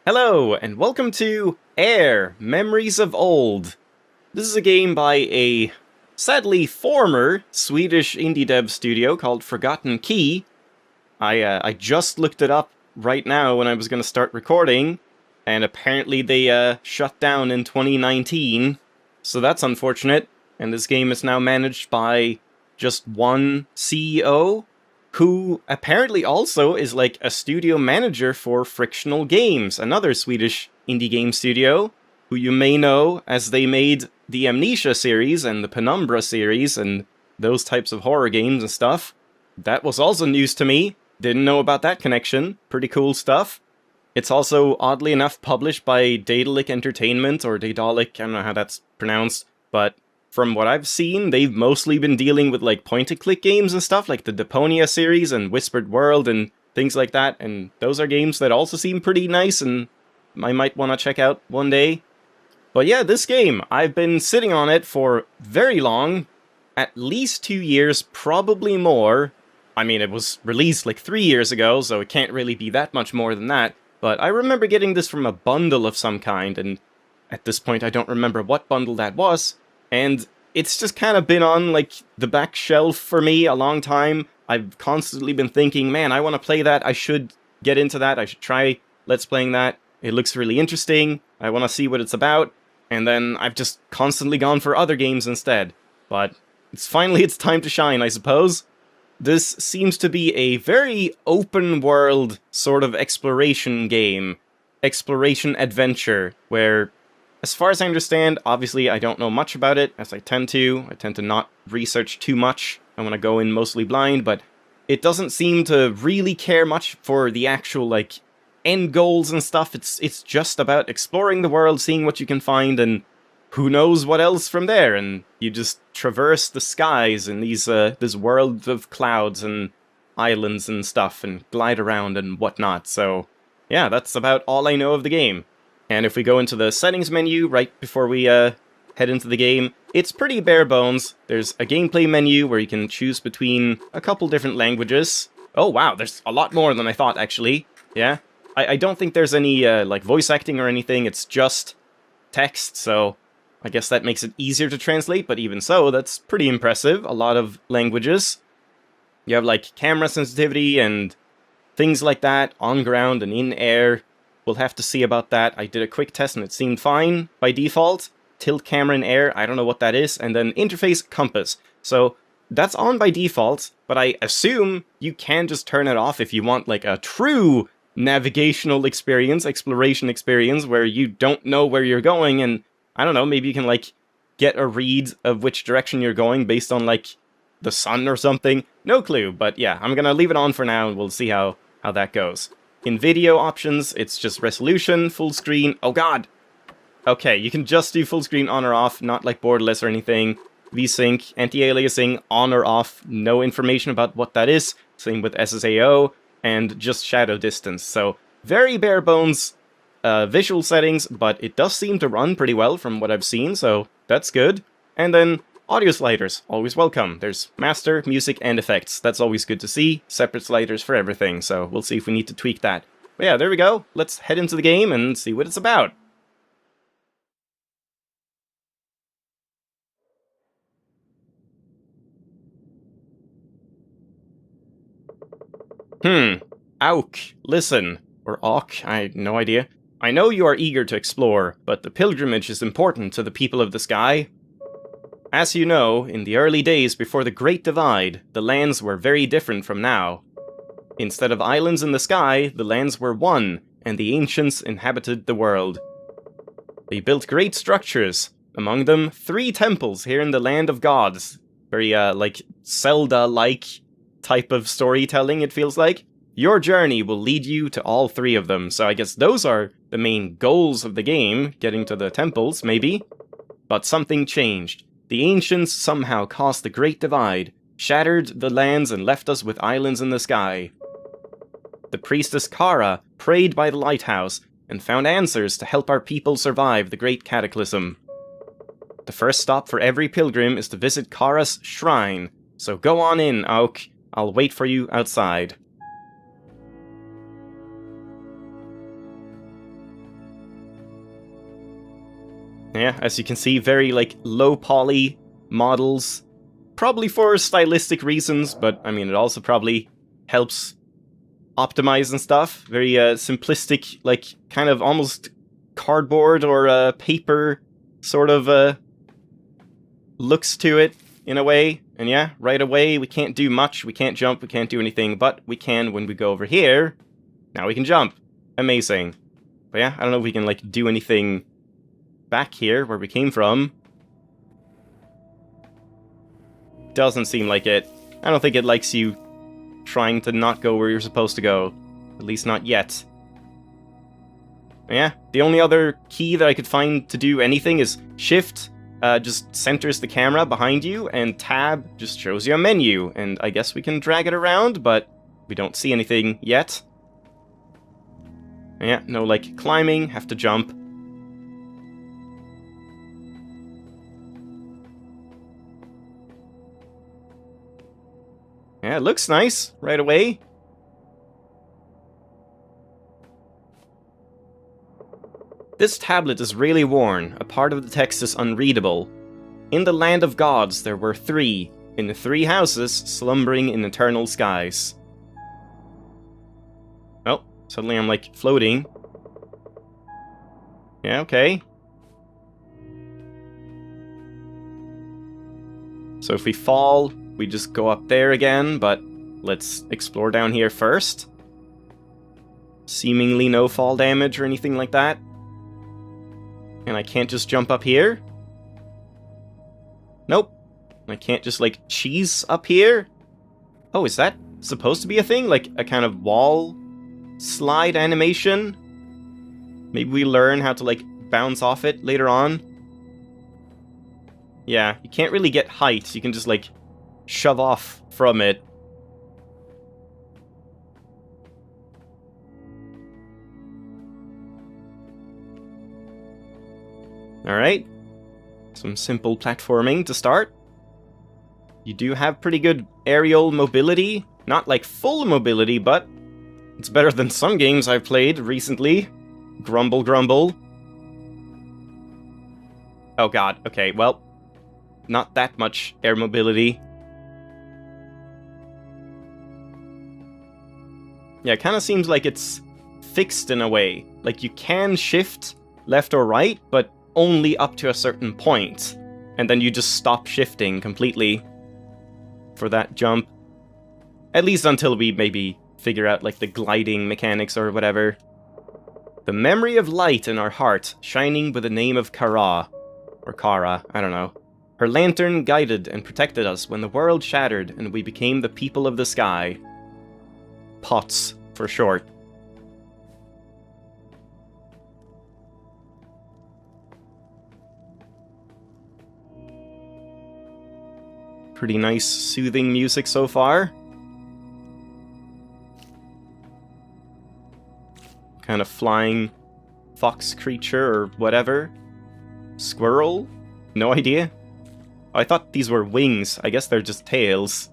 Hello, and welcome to AER, Memories of Old. This is a game by a, sadly, former Swedish indie dev studio called Forgotten Key. I just looked it up right now when I was going to start recording, and apparently they shut down in 2019, so that's unfortunate, and this game is now managed by just one CEO, who apparently also is like a studio manager for Frictional Games, another Swedish indie game studio, who you may know as they made the Amnesia series and the Penumbra series and those types of horror games and stuff. That was also news to me. Didn't know about that connection. Pretty cool stuff. It's also, oddly enough, published by Daedalic Entertainment, or Daedalic, I don't know how that's pronounced, but from what I've seen, they've mostly been dealing with like point-and-click games and stuff, like the Deponia series and Whispered World and things like that, and those are games that also seem pretty nice and I might want to check out one day. But yeah, this game, I've been sitting on it for very long, at least 2 years, probably more. I mean, it was released like 3 years ago, so it can't really be that much more than that, but I remember getting this from a bundle of some kind, and at this point I don't remember what bundle that was. And it's just kind of been on, like, the back shelf for me a long time. I've constantly been thinking, man, I want to play that, I should get into that, I should try Let's Playing that. It looks really interesting, I want to see what it's about, and then I've just constantly gone for other games instead. But it's time to shine, I suppose. This seems to be a very open-world sort of exploration game. Exploration-adventure, where, as far as I understand, obviously I don't know much about it, as I tend to not research too much. I want to go in mostly blind, but it doesn't seem to really care much for the actual, like, end goals and stuff. It's just about exploring the world, seeing what you can find, and who knows what else from there, and you just traverse the skies in these, this world of clouds and islands and stuff, and glide around and whatnot, so yeah, that's about all I know of the game. And if we go into the settings menu right before we head into the game, it's pretty bare bones. There's a gameplay menu where you can choose between a couple different languages. Oh wow, there's a lot more than I thought, actually. Yeah, I don't think there's any like voice acting or anything, it's just text, so I guess that makes it easier to translate, but even so, that's pretty impressive. A lot of languages. You have like camera sensitivity and things like that, on ground and in air. We'll have to see about that. I did a quick test and it seemed fine by default. Tilt camera in air, I don't know what that is. And then interface compass. So that's on by default, but I assume you can just turn it off if you want like a true navigational experience, exploration experience, where you don't know where you're going, and I don't know, maybe you can like get a read of which direction you're going based on like the sun or something. No clue, but yeah, I'm gonna leave it on for now and we'll see how that goes. In video options, it's just resolution, full screen. Oh god! Okay, you can just do full screen on or off, not like borderless or anything. VSync, anti-aliasing, on or off, no information about what that is. Same with SSAO, and just shadow distance. So, very bare bones visual settings, but it does seem to run pretty well from what I've seen, so that's good. And then, audio sliders, always welcome. There's master, music, and effects. That's always good to see. Separate sliders for everything, so we'll see if we need to tweak that. But yeah, there we go. Let's head into the game and see what it's about. Auk, listen. Or Auk, I had no idea. I know you are eager to explore, but the pilgrimage is important to the people of the sky. As you know, in the early days before the Great Divide, the lands were very different from now. Instead of islands in the sky, the lands were one, and the ancients inhabited the world. They built great structures, among them 3 temples here in the Land of Gods. Very, like, Zelda-like type of storytelling, it feels like. Your journey will lead you to all 3 of them, so I guess those are the main goals of the game, getting to the temples, maybe. But something changed. The ancients somehow caused the Great Divide, shattered the lands and left us with islands in the sky. The priestess Cara prayed by the lighthouse and found answers to help our people survive the Great Cataclysm. The first stop for every pilgrim is to visit Cara's shrine, so go on in, Auk. I'll wait for you outside. Yeah, as you can see, very, like, low poly models. Probably for stylistic reasons, but, I mean, it also probably helps optimize and stuff. Very simplistic, like, kind of almost cardboard or paper sort of looks to it, in a way. And yeah, right away, we can't do much, we can't jump, we can't do anything, but we can when we go over here. Now we can jump. Amazing. But yeah, I don't know if we can, like, do anything back here, where we came from. Doesn't seem like it. I don't think it likes you trying to not go where you're supposed to go. At least not yet. Yeah, the only other key that I could find to do anything is Shift, just centers the camera behind you, and Tab just shows you a menu, and I guess we can drag it around, but we don't see anything yet. Yeah, no, like, climbing, have to jump. Yeah, it looks nice right away. This tablet is really worn, a part of the text is unreadable. In the land of gods there were three, in the three houses slumbering in eternal skies. Oh, suddenly I'm, like, floating. Yeah, okay. So if we fall, we just go up there again, but let's explore down here first. Seemingly no fall damage or anything like that. And I can't just jump up here? Nope. I can't just, like, cheese up here? Oh, is that supposed to be a thing? Like, a kind of wall slide animation? Maybe we learn how to, like, bounce off it later on? Yeah, you can't really get height. You can just, like, shove off from it. Alright. Some simple platforming to start. You do have pretty good aerial mobility. Not like full mobility, but it's better than some games I've played recently. Grumble, grumble. Oh god, okay, well, not that much air mobility. Yeah, it kind of seems like it's fixed in a way. Like, you can shift left or right, but only up to a certain point. And then you just stop shifting completely for that jump. At least until we maybe figure out, like, the gliding mechanics or whatever. The memory of light in our heart, shining with the name of Cara. Or Cara, I don't know. Her lantern guided and protected us when the world shattered and we became the people of the sky. POTS, for short. Pretty nice, soothing music so far. Kind of flying fox creature or whatever. Squirrel? No idea. I thought these were wings. I guess they're just tails.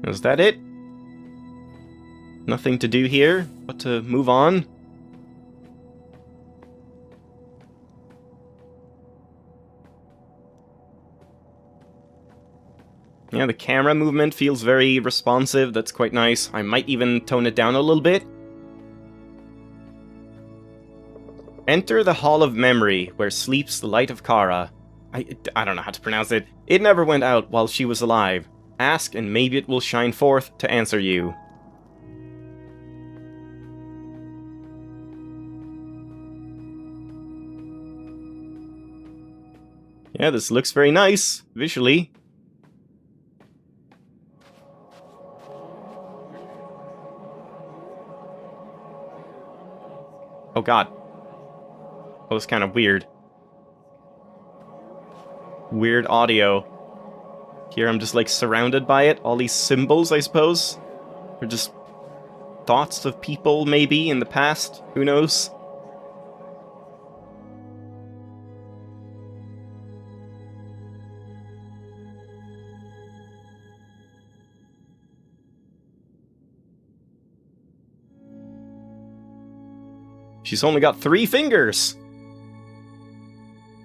Is that it? Nothing to do here but to move on. Yeah, the camera movement feels very responsive. That's quite nice. I might even tone it down a little bit. Enter the Hall of Memory, where sleeps the light of Cara. I don't know how to pronounce it. It never went out while she was alive. Ask and maybe it will shine forth to answer you. Yeah, this looks very nice, visually. Oh god. That was kind of weird. Weird audio. Here I'm just, like, surrounded by it. All these symbols, I suppose. Or just thoughts of people, maybe, in the past. Who knows? She's only got 3 fingers!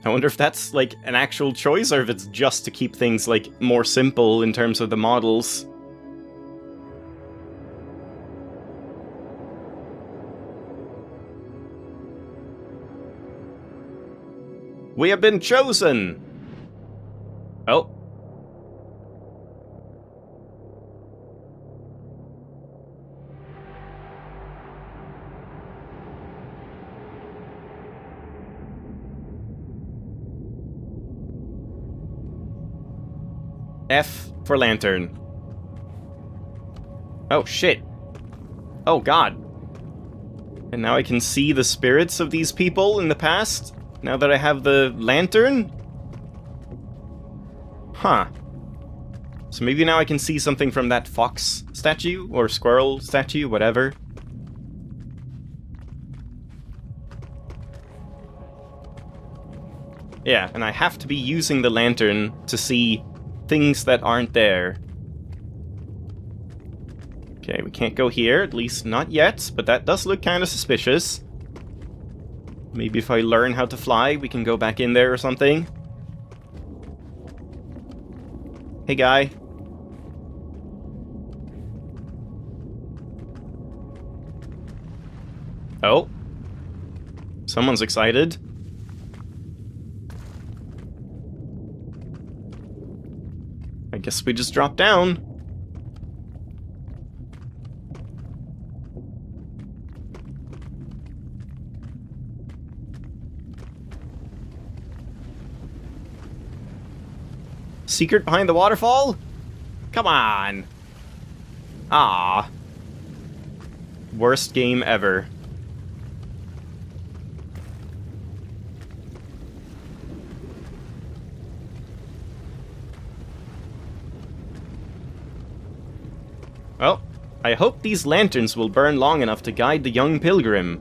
I wonder if that's, like, an actual choice, or if it's just to keep things, like, more simple in terms of the models. We have been chosen! Oh. F for lantern. Oh, shit. Oh, God. And now I can see the spirits of these people in the past? Now that I have the lantern? Huh. So maybe now I can see something from that fox statue? Or squirrel statue, whatever. Yeah, and I have to be using the lantern to see things that aren't there. Okay, we can't go here, at least not yet, but that does look kind of suspicious. Maybe if I learn how to fly, we can go back in there or something. Hey, guy. Oh. Someone's excited. I guess we just drop down. Secret behind the waterfall? Come on. Ah. Worst game ever. Well, I hope these lanterns will burn long enough to guide the young pilgrim.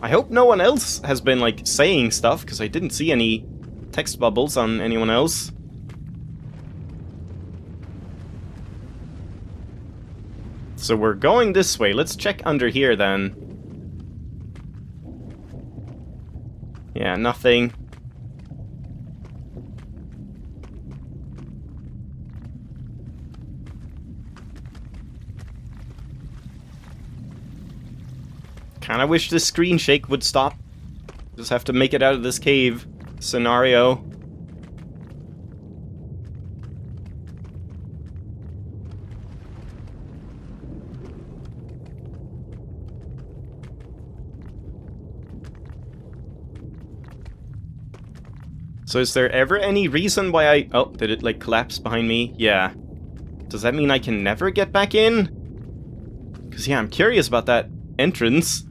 I hope no one else has been, like, saying stuff, because I didn't see any text bubbles on anyone else. So we're going this way. Let's check under here, then. Yeah, nothing. Kinda wish this screen shake would stop. Just have to make it out of this cave scenario. So is there ever any reason why I... Oh, did it, like, collapse behind me? Yeah. Does that mean I can never get back in? Because, yeah, I'm curious about that entrance.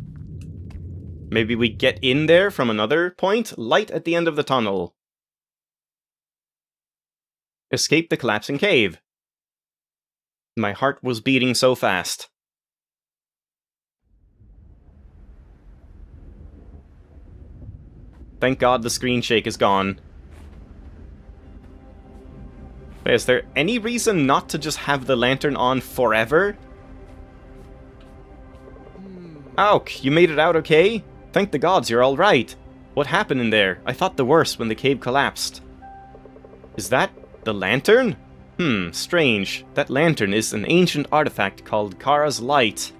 Maybe we get in there from another point? Light at the end of the tunnel. Escape the collapsing cave. My heart was beating so fast. Thank God the screen shake is gone. Wait, is there any reason not to just have the lantern on forever? Auk, you made it out okay? Thank the gods you're alright. What happened in there? I thought the worst when the cave collapsed. Is that the lantern? Strange. That lantern is an ancient artifact called Cara's light.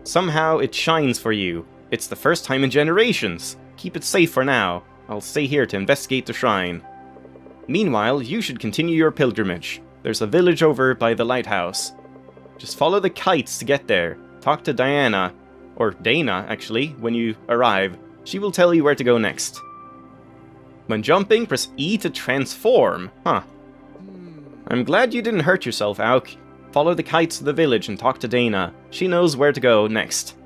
Somehow it shines for you. It's the first time in generations. Keep it safe for now. I'll stay here to investigate the shrine. Meanwhile, you should continue your pilgrimage. There's a village over by the lighthouse. Just follow the kites to get there. Talk to Diana, or Dana, actually, when you arrive. She will tell you where to go next. When jumping, press E to transform. Huh. I'm glad you didn't hurt yourself, Auk. Follow the kites to the village and talk to Dana. She knows where to go next.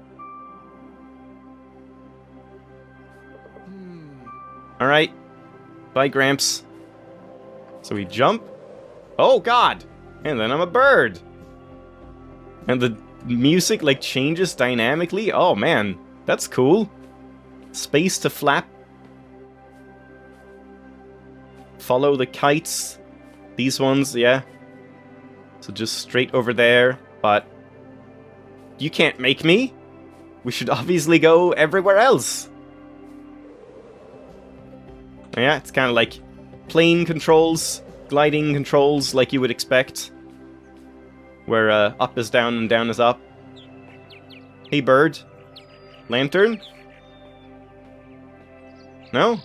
Alright. Bye, Gramps. So we jump. Oh, God! And then I'm a bird! And the music, like, changes dynamically. Oh, man. That's cool. Space to flap. Follow the kites. These ones, yeah. So just straight over there. But you can't make me. we should obviously go everywhere else. Yeah, it's kind of like plane controls, gliding controls like you would expect. Where up is down and down is up. Hey bird. Lantern? No?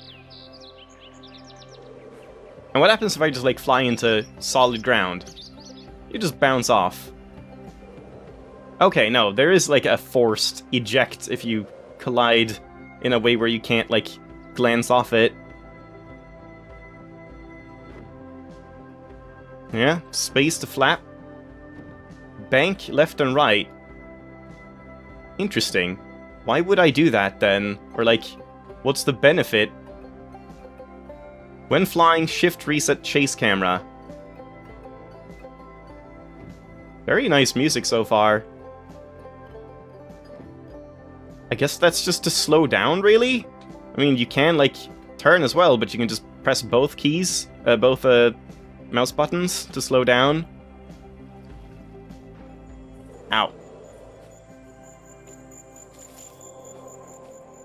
And what happens if I just like fly into solid ground? You just bounce off. Okay, no, there is like a forced eject if you collide in a way where you can't like glance off it. Yeah, space to flap. Bank left and right. Interesting. Why would I do that then? Or like, what's the benefit? When flying, shift reset chase camera. Very nice music so far. I guess that's just to slow down, really? I mean, you can, like, turn as well, but you can just press both keys, both mouse buttons to slow down. Ow.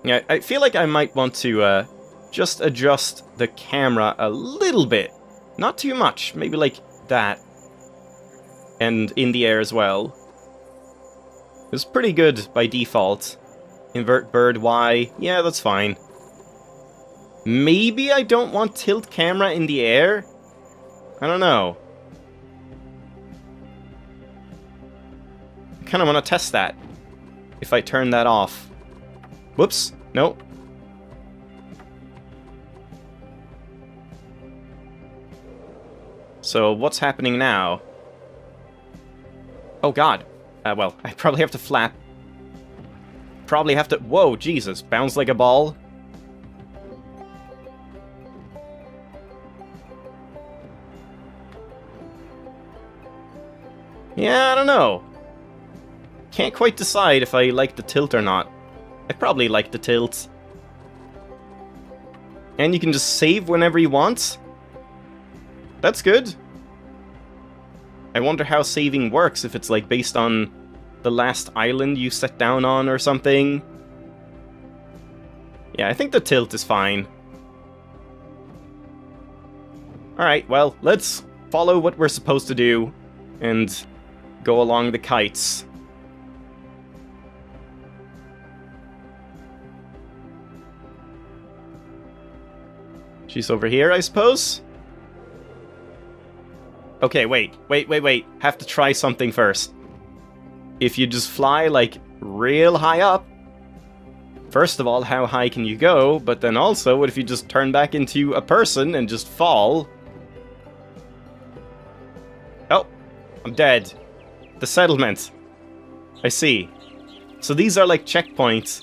Yeah, I feel like I might want to just adjust the camera a little bit. Not too much, maybe like that. And in the air as well. It's pretty good by default. Invert bird Y, yeah, that's fine. Maybe I don't want tilt camera in the air? I don't know. I kind of want to test that. If I turn that off. Whoops, no. So what's happening now? Oh god. Well, I probably have to flap. Probably have to... Whoa, Jesus. Bounce like a ball. Yeah, I don't know. Can't quite decide if I like the tilt or not. I probably like the tilt. And you can just save whenever you want. That's good. I wonder how saving works, if it's like based on the last island you set down on or something. Yeah, I think the tilt is fine. Alright, well, let's follow what we're supposed to do and go along the kites. She's over here, I suppose? Okay, wait. Have to try something first. If you just fly, like, real high up... First of all, how high can you go? But then also, what if you just turn back into a person and just fall? Oh, I'm dead. The settlement. I see. So these are like checkpoints.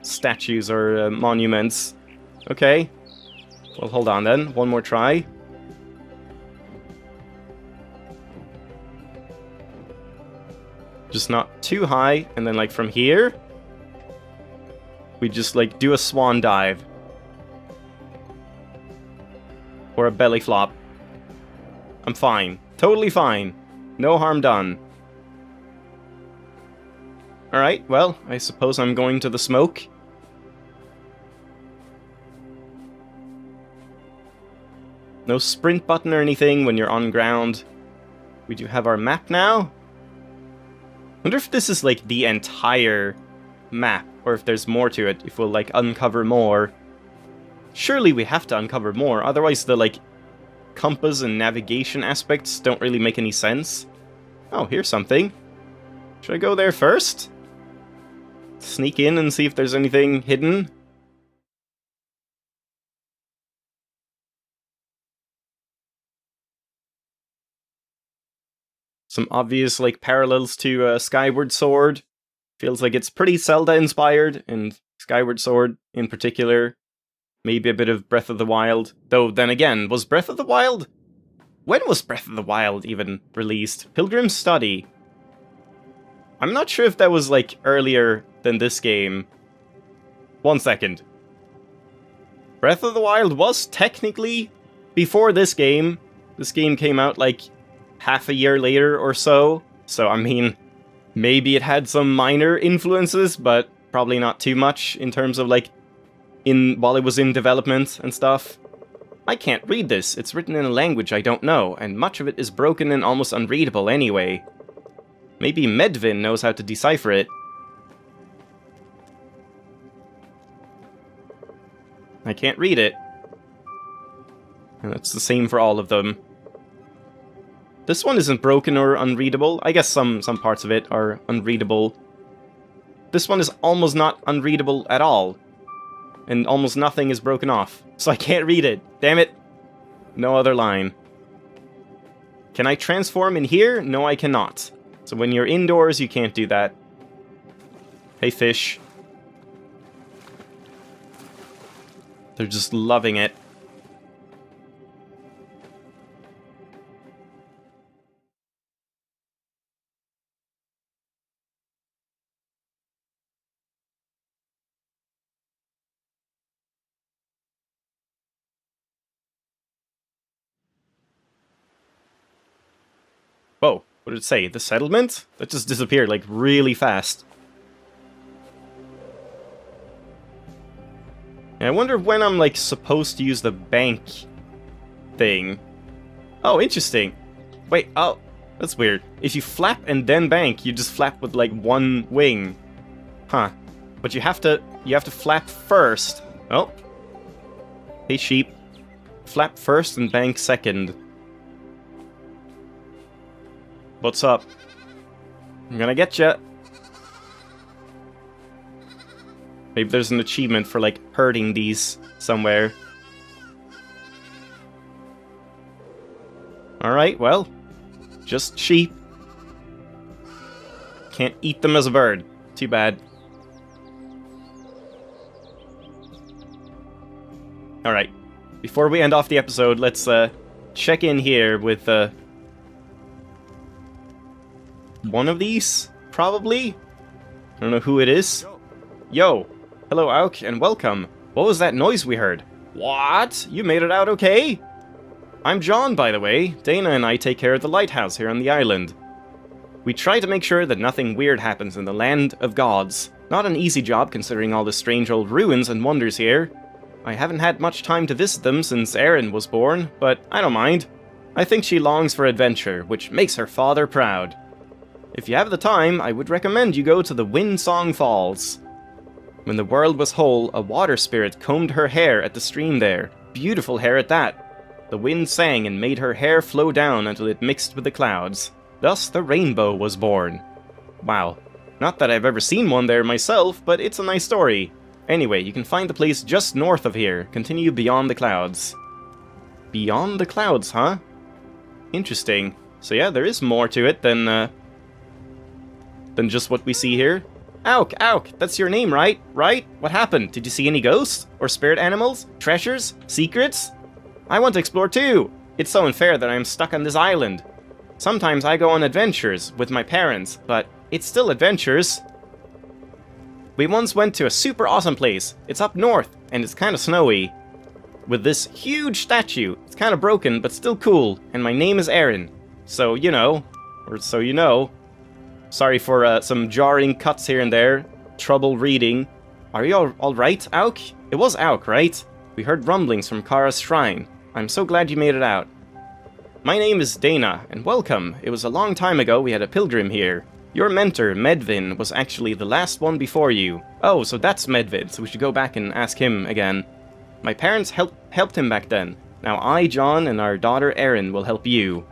Statues or monuments. Okay. Well, hold on then. One more try. Just not too high, and then like from here, we just like do a swan dive. Or a belly flop. I'm fine. Totally fine. No harm done. Alright, well, I suppose I'm going to the smoke. No sprint button or anything when you're on ground. We do have our map now. Wonder if this is like the entire map, or if there's more to it, if we'll like uncover more. Surely we have to uncover more, otherwise the like compass and navigation aspects don't really make any sense. Oh, here's something. Should I go there first? Sneak in and see if there's anything hidden? Some obvious, like, parallels to Skyward Sword. Feels like it's pretty Zelda-inspired, and Skyward Sword in particular. Maybe a bit of Breath of the Wild. Though, then again, was Breath of the Wild? When was Breath of the Wild even released? Pilgrim's Study. I'm not sure if that was, like, earlier than this game. 1 second. Breath of the Wild was technically before this game. This game came out, like, half a year later or so. So, I mean, Maybe it had some minor influences, but probably not too much in terms of, like, while it was in development and stuff. I can't read this. It's written in a language I don't know, and much of it is broken and almost unreadable anyway. Maybe Medvin knows how to decipher it. I can't read it. And that's the same for all of them. This one isn't broken or unreadable. I guess some parts of it are unreadable. This one is almost not unreadable at all. And almost nothing is broken off. So I can't read it. Damn it. No other line. Can I transform in here? No, I cannot. So when you're indoors, you can't do that. Hey, fish. They're just loving it. Whoa, what did it say? The settlement? That just disappeared, like, really fast. And I wonder when I'm, like, supposed to use the bank thing. Oh, interesting. Wait, oh, that's weird. If you flap and then bank, you just flap with, like, one wing. Huh. But you have to flap first. Oh. Hey, sheep. Flap first and bank second. What's up? I'm gonna get ya. Maybe there's an achievement for, like, herding these somewhere. Alright, well. Just sheep. Can't eat them as a bird. Too bad. Alright. Before we end off the episode, let's check in here with one of these, probably? I don't know who it is. Yo! Hello, Auk, and welcome. What was that noise we heard? What? You made it out okay? I'm John, by the way. Dana and I take care of the lighthouse here on the island. We try to make sure that nothing weird happens in the land of gods. Not an easy job considering all the strange old ruins and wonders here. I haven't had much time to visit them since Erin was born, but I don't mind. I think she longs for adventure, which makes her father proud. If you have the time, I would recommend you go to the Windsong Falls. When the world was whole, a water spirit combed her hair at the stream there. Beautiful hair at that. The wind sang and made her hair flow down until it mixed with the clouds. Thus, the rainbow was born. Wow. Not that I've ever seen one there myself, but it's a nice story. Anyway, you can find the place just north of here. Continue beyond the clouds. Beyond the clouds, huh? Interesting. So yeah, there is more to it than just what we see here. Auk, Auk, that's your name, right? Right? What happened? Did you see any ghosts? Or spirit animals? Treasures? Secrets? I want to explore too! It's so unfair that I am stuck on this island. Sometimes I go on adventures with my parents, but it's still adventures. We once went to a super awesome place. It's up north, and it's kinda snowy. With this huge statue. It's kinda broken, but still cool, and my name is Erin. So, you know. Or so you know. Sorry for some jarring cuts here and there. Trouble reading. Are you alright, Auk? It was Auk, right? We heard rumblings from Cara's shrine. I'm so glad you made it out. My name is Dana, and welcome. It was a long time ago we had a pilgrim here. Your mentor, Medvin, was actually the last one before you. Oh, so that's Medvin, so we should go back and ask him again. My parents helped him back then. Now I, John, and our daughter Erin will help you.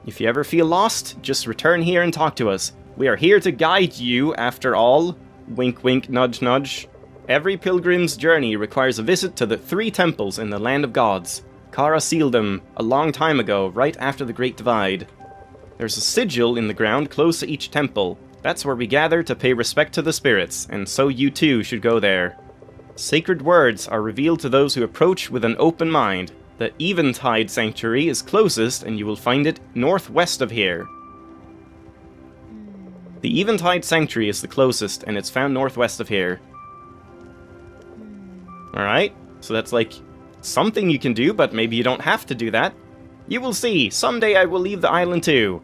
If you ever feel lost, just return here and talk to us. We are here to guide you, after all. Wink wink, nudge nudge. Every pilgrim's journey requires a visit to the 3 temples in the land of gods. Cara sealed them a long time ago, right after the Great Divide. There's a sigil in the ground close to each temple. That's where we gather to pay respect to the spirits, and so you too should go there. Sacred words are revealed to those who approach with an open mind. The Eventide Sanctuary is closest, and you will find it northwest of here. The Eventide Sanctuary is the closest, and it's found northwest of here. Alright, so that's like something you can do, but maybe you don't have to do that. You will see. Someday I will leave the island too.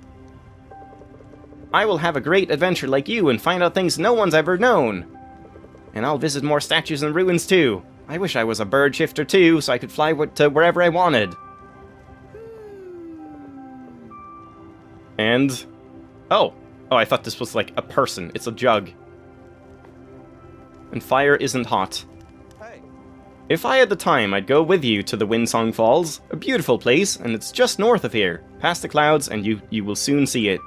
I will have a great adventure like you and find out things no one's ever known. And I'll visit more statues and ruins too. I wish I was a bird shifter too, so I could fly to wherever I wanted. And... Oh, I thought this was like a person. It's a jug. And fire isn't hot. Hey. If I had the time, I'd go with you to the Windsong Falls. A beautiful place, and it's just north of here. Past the clouds, and you will soon see it.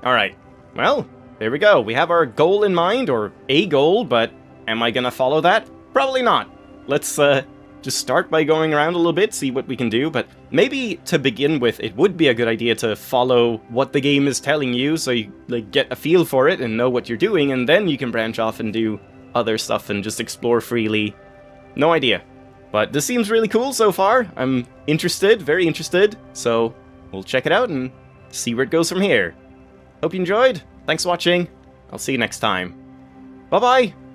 Alright, well, there we go. We have our goal in mind, or a goal, but am I gonna follow that? Probably not. Let's just start by going around a little bit, see what we can do, but maybe to begin with, it would be a good idea to follow what the game is telling you, so you like get a feel for it and know what you're doing, and then you can branch off and do other stuff and just explore freely. No idea. But this seems really cool so far. I'm interested, very interested, so we'll check it out and see where it goes from here. Hope you enjoyed. Thanks for watching. I'll see you next time. Bye-bye!